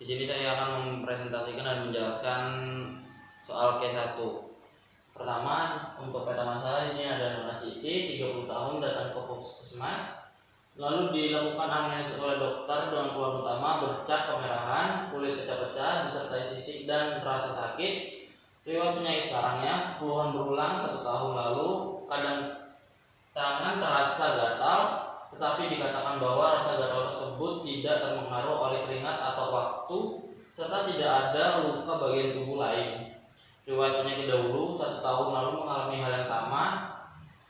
Di sini saya akan mempresentasikan dan menjelaskan soal K1. Pertama, untuk peta masalah di sini ada Nona Siti, 30 tahun, datang ke puskesmas. Lalu dilakukan analisis oleh dokter dengan keluhan utama bercak kemerahan, kulit pecah-pecah, disertai sisik dan rasa sakit. Riwayat penyakit sarangnya, keluhan berulang 1 tahun lalu, kadang tangan terasa gatal, tetapi dikatakan bahwa rasa gatal tersebut tidak terpengaruh oleh keringat atau waktu, serta tidak ada luka bagian tubuh lain. Riwayat penyakit dahulu 1 tahun lalu mengalami hal yang sama.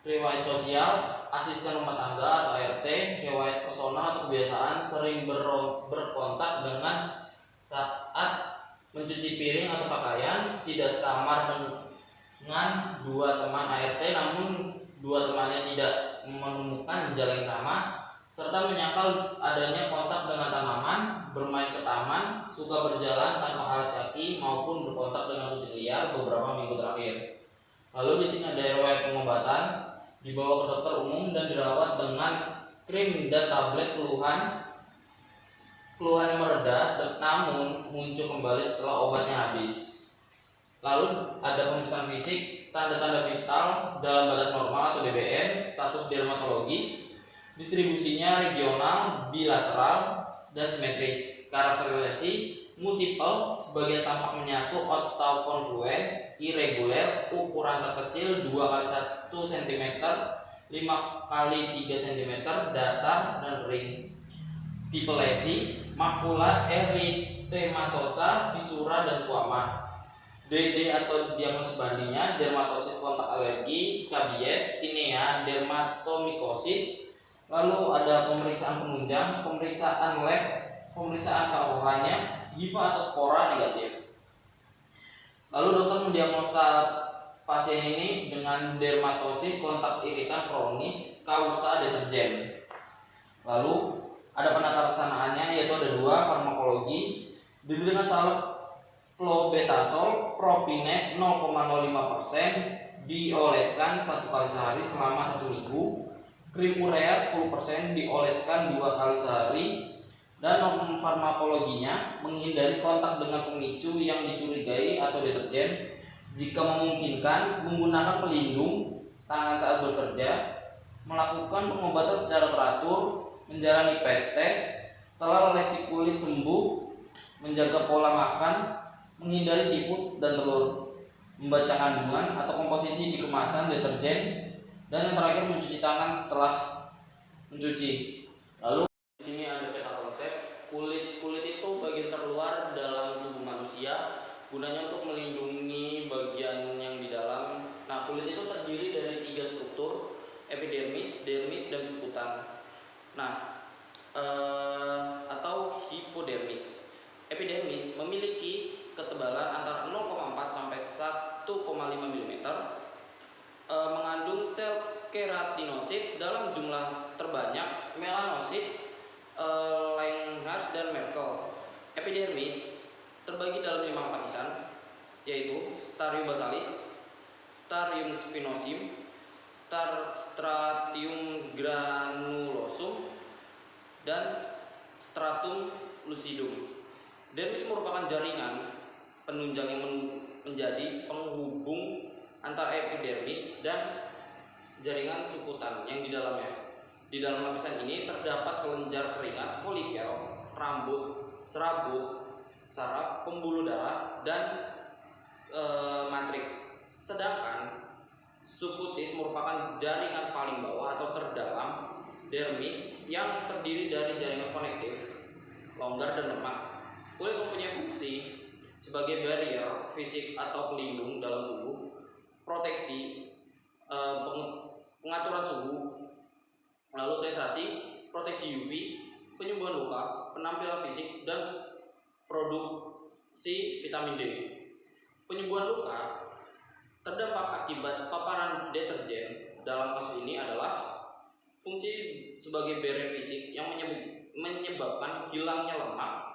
Riwayat sosial, asisten rumah tangga atau ART. Riwayat personal atau kebiasaan, sering berkontak dengan saat mencuci piring atau pakaian. Tidak sekamar dengan 2 teman ART, namun 2 temannya tidak menemukan gejala yang sama, serta menyangkal adanya kontak dengan tanaman, bermain ke taman, suka berjalan tanpa alas kaki maupun berkontak dengan kucing liar beberapa minggu terakhir. Lalu di sini ada riwayat pengobatan, dibawa ke dokter umum dan dirawat dengan krim dan tablet. Keluhan yang mereda namun muncul kembali setelah obatnya habis. Lalu ada pemeriksaan fisik, tanda-tanda vital dalam batas normal atau DBN, status dermatologis, distribusinya regional, bilateral, dan simetris, karakterisasi multiple, sebagian tampak menyatu atau confluence, irregular, ukuran terkecil 2x1 cm, 5x3 cm, datar dan ring. Tipe lesi, makula eritematosa, visura dan squama. DD atau diagnosis bandingnya, dermatosis kontak alergi, skabies, tinea, dermatomikosis. Lalu ada pemeriksaan penunjang, pemeriksaan lab, pemeriksaan KUH-nya, HIV atau spora negatif. Lalu dokter mendiagnosa pasien ini dengan dermatosis kontak iritan kronis kausa deterjen. Lalu ada penata laksanaannya, yaitu ada 2, farmakologi, diberi dengan salep clobetasol, propinep 0,05%, dioleskan 1 kali sehari selama 1 minggu, krim urea 10% dioleskan 2 kali sehari, dan non farmakologinya menghindari kontak dengan pemicu yang dicurigai atau deterjen, jika memungkinkan menggunakan pelindung tangan saat bekerja, melakukan pengobatan secara teratur, menjalani patch test setelah lesi kulit sembuh, menjaga pola makan, menghindari seafood dan telur, membaca kandungan atau komposisi di kemasan deterjen, dan yang terakhir mencuci tangan setelah mencuci. Lalu di sini ada peta konsep. Kulit itu bagian terluar dalam tubuh manusia, gunanya untuk melindungi bagian yang di dalam. Nah, kulit itu terdiri dari 3 struktur, epidermis, dermis, dan subkutan. Nah, atau hipodermis. Epidermis memiliki ketebalan antara 0,4 sampai 1,5 mm, mengandung sel keratinosit dalam jumlah terbanyak, melanosit, Langhans dan Merkel. Epidermis terbagi dalam 5 lapisan, yaitu Stadium basalis, Stadium spinosum, Stratium granulosum, dan Stratum lucidum. Dermis merupakan jaringan penunjang yang menjadi penghubung antara epidermis dan jaringan subkutan yang di dalamnya. Di dalam lapisan ini terdapat kelenjar keringat, folikel, rambut, serabut, saraf, pembuluh darah, dan matriks. Sedangkan subkutis merupakan jaringan paling bawah atau terdalam dermis yang terdiri dari jaringan konektif, longgar, dan lemak. Kulit mempunyai fungsi sebagai barrier fisik atau pelindung dalam tubuh, proteksi, pengaturan suhu, lalu sensasi, proteksi UV, penyembuhan luka, penampilan fisik, dan produksi vitamin D. Penyembuhan luka terdampak akibat paparan deterjen dalam kasus ini adalah fungsi sebagai barrier fisik yang menyebabkan hilangnya lemak.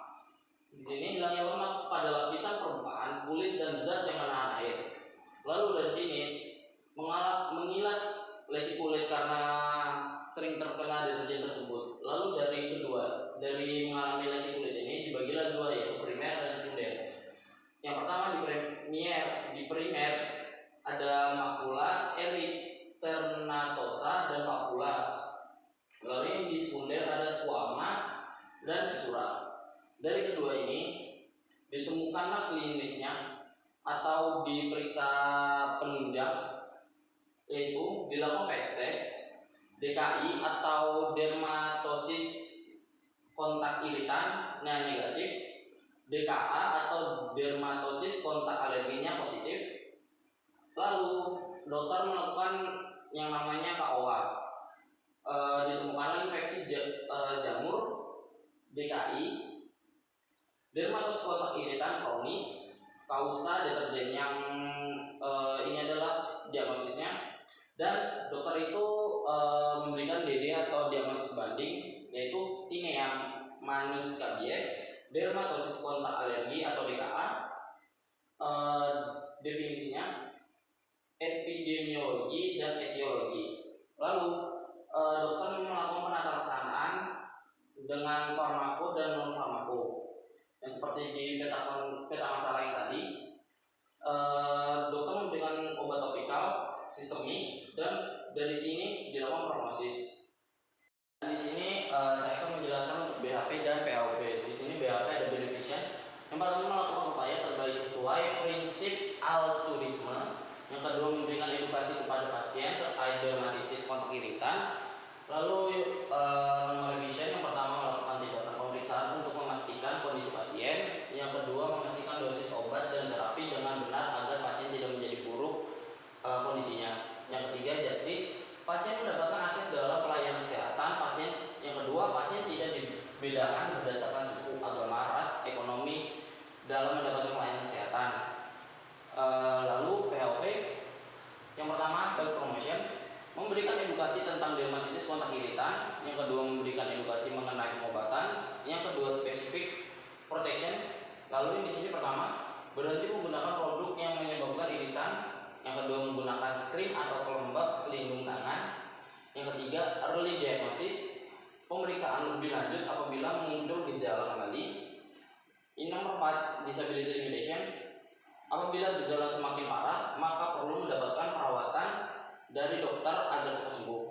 Di sini hilangnya lemak pada lapisan permukaan kulit dan zat yang menahan air. Lalu dari sini mengilah lesi kulit karena sering terkena deterjen tersebut. Lalu dari mengalami lesi kulit ini dibagi lagi 2, yaitu primer dan sekunder. Yang pertama di primer ada makula, erythematosa dan papula. Lalu yang di sekunder ada squama dan viscera. Dari kedua ini ditemukanlah klinisnya atau diperiksa penunjang, yaitu dilakukan PX test, DKI atau dermatosis kontak iritan negatif, DKA atau dermatosis kontak alerginya positif. Lalu dokter melakukan yang namanya KOA. Ditemukan infeksi jamur, DKI, dermatosis kontak iritan kronis, kausa deterjen yang ini adalah diagnosisnya, dan dokter itu memberikan DD atau diagnosis banding, yaitu Tinea manus cabies, dermatosis kontak alergi atau DKA. Definisinya epidemiologi dan etiologi. Lalu dokter melakukan penata laksanaan dengan farmako dan non farmako. Yang seperti di peta masalah yang tadi, dokter memberikan obat topikal, sistemik, dan dari sini dilakukan prognosis. Di sini saya akan menjelaskan untuk BHP dan PAOB. Di sini BHP ada beneficent. Yang pertama melakukan upaya terbaik sesuai prinsip altruisme. Yang kedua memberikan edukasi kepada pasien terkait dermatitis kontak iritan. Lalu non-revision, yang pertama melakukan tindakan pemeriksaan untuk memastikan kondisi pasien. Yang kedua memastikan dosis obat dan terapi dengan benar agar pasien tidak menjadi buruk kondisinya. Yang ketiga justice, pasien mendapatkan akses dalam pelayanan kesehatan pasien. Yang kedua, pasien tidak dibedakan berdasarkan suku, agama, ras, ekonomi dalam mendapatkan pelayanan kesehatan. Lalu PHOP, yang pertama health promotion, memberikan edukasi tentang dermatitis kontak iritan. Yang kedua memberikan edukasi mengenai pengobatan. Yang kedua spesifik protection. Lalu yang di sini pertama berhenti menggunakan produk yang menyebabkan iritan. Yang kedua menggunakan krim atau pelembab pelindung tangan. Yang ketiga early diagnosis, pemeriksaan lebih lanjut apabila muncul gejala kembali. Ini nomor 4 disability limitation, apabila gejala semakin parah maka perlu mendapatkan perawatan dari dokter agar cepat sembuh.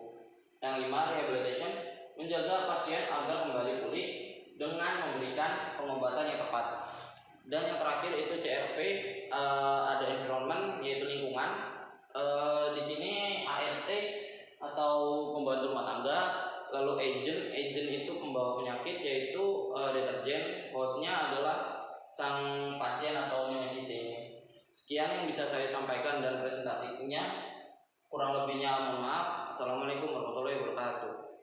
Yang 5 rehabilitation, menjaga pasien agar kembali pulih dengan memberikan pengobatan yang tepat. Dan yang terakhir itu CRP, ada environment yaitu lingkungan. Di sini ART atau pembantu rumah tangga. Lalu agent itu pembawa penyakit yaitu deterjen. Hostnya adalah sang pasien atau nyonya Siti. Sekian yang bisa saya sampaikan dan presentasinya. Kurang lebihnya mohon maaf. Assalamualaikum warahmatullahi wabarakatuh.